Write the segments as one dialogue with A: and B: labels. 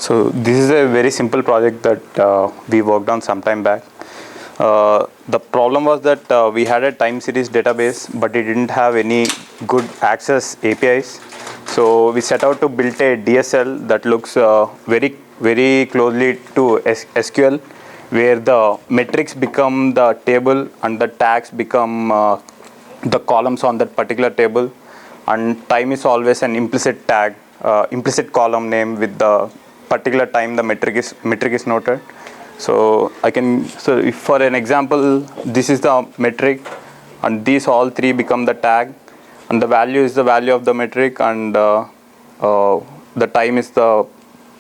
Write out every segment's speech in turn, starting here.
A: So this is a very simple project that we worked on some time back. The problem was that we had a time series database, but it didn't have any good access APIs. So we set out to build a DSL that looks very closely to SQL, where the metrics become the table and the tags become the columns on that particular table, and time is always an implicit tag, implicit column name with the particular time the metric is noted. So if for an example, this is the metric, and these all three become the tag, and the value is the value of the metric, and the time is the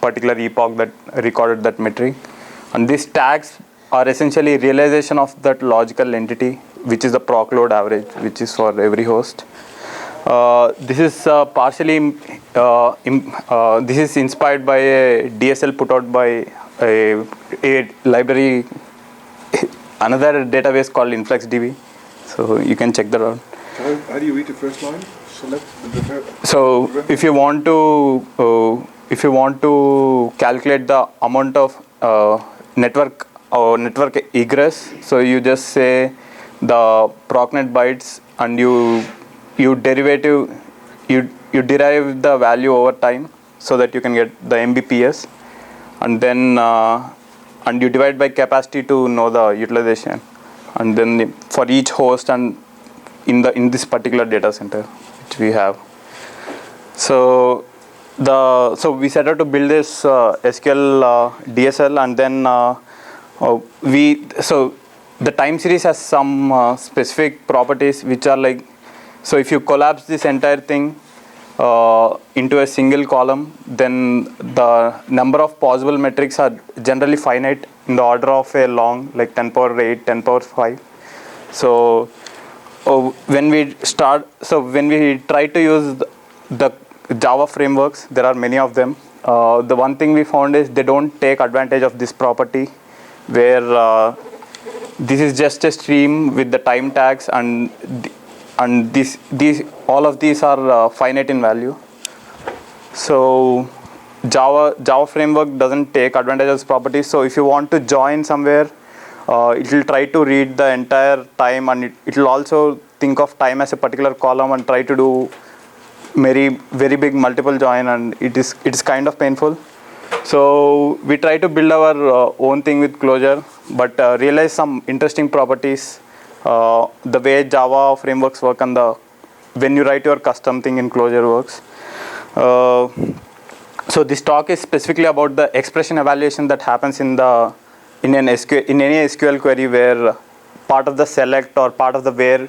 A: particular epoch that recorded that metric. And these tags are essentially realization of that logical entity, which is the proc load average, which is for every host. This is this is inspired by a DSL put out by a library, another database called InfluxDB. So you can check that out.
B: How do you read the first line?
A: So if you want to calculate the amount of network egress, so you just say the procnet bytes, and you derive the value over time so that you can get the Mbps, and then and you divide by capacity to know the utilization, and then for each host and in this particular data center which we have. So we set out to build this SQL DSL, and then the time series has some specific properties which are like, so if you collapse this entire thing into a single column, then the number of possible metrics are generally finite in the order of a long, like 10 power 8, 10 power 5. So when we try to use the Java frameworks, there are many of them. The one thing we found is they don't take advantage of this property, where this is just a stream with the time tags, and all of these are finite in value. So Java framework doesn't take advantage of this property. So if you want to join somewhere, it will try to read the entire time, and it will also think of time as a particular column and try to do very big multiple join, and it is kind of painful. So we try to build our own thing with Clojure, but realize some interesting properties, the way Java frameworks work, and when you write your custom thing in Clojure works. So this talk is specifically about the expression evaluation that happens in any SQL query, where part of the select or part of the where.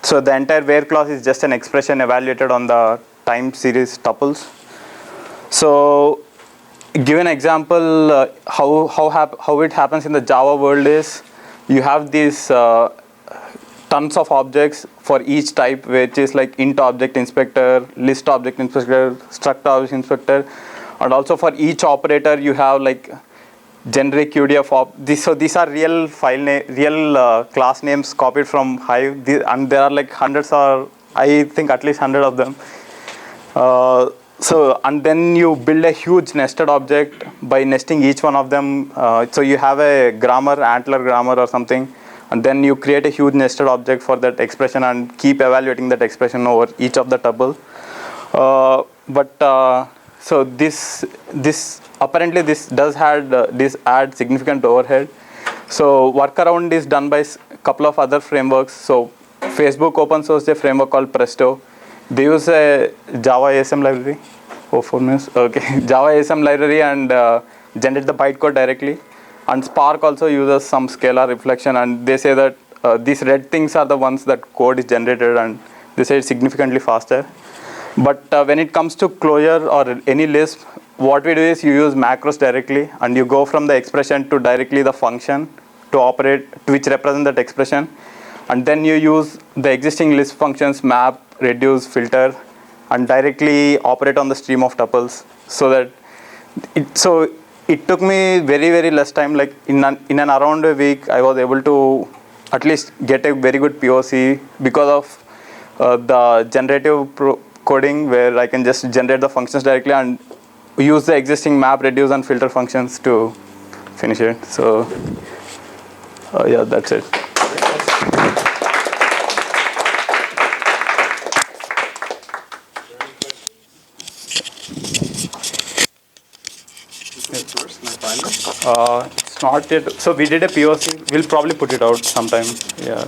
A: So the entire where clause is just an expression evaluated on the time series tuples. So give an example how it happens in the Java world is, you have these tons of objects for each type, which is like int object inspector, list object inspector, struct object inspector, and also for each operator you have like generic UDF So these are real class names copied from Hive, and there are like hundreds, or I think at least 100 of them. And then you build a huge nested object by nesting each one of them. So you have a grammar, Antler grammar or something, and then you create a huge nested object for that expression and keep evaluating that expression over each of the tuple. So this apparently this adds significant overhead. So workaround is done by a couple of other frameworks. So Facebook open sourced a framework called Presto. They use a Java ASM library. Java ASM library, and generate the bytecode directly. And Spark also uses some scalar reflection, and they say that these red things are the ones that code is generated, and they say it's significantly faster. But when it comes to Clojure or any Lisp, what we do is you use macros directly, and you go from the expression to directly the function to operate, which represent that expression, and then you use the existing Lisp functions, map, reduce, filter, and directly operate on the stream of tuples. So it took me very less time. Like in an around a week, I was able to at least get a very good POC because of the generative coding, where I can just generate the functions directly, and we use the existing map, reduce, and filter functions to finish it. So yeah, that's it.
B: This is the first, not final.
A: It's not yet. So we did a POC. We'll probably put it out sometime. Yeah.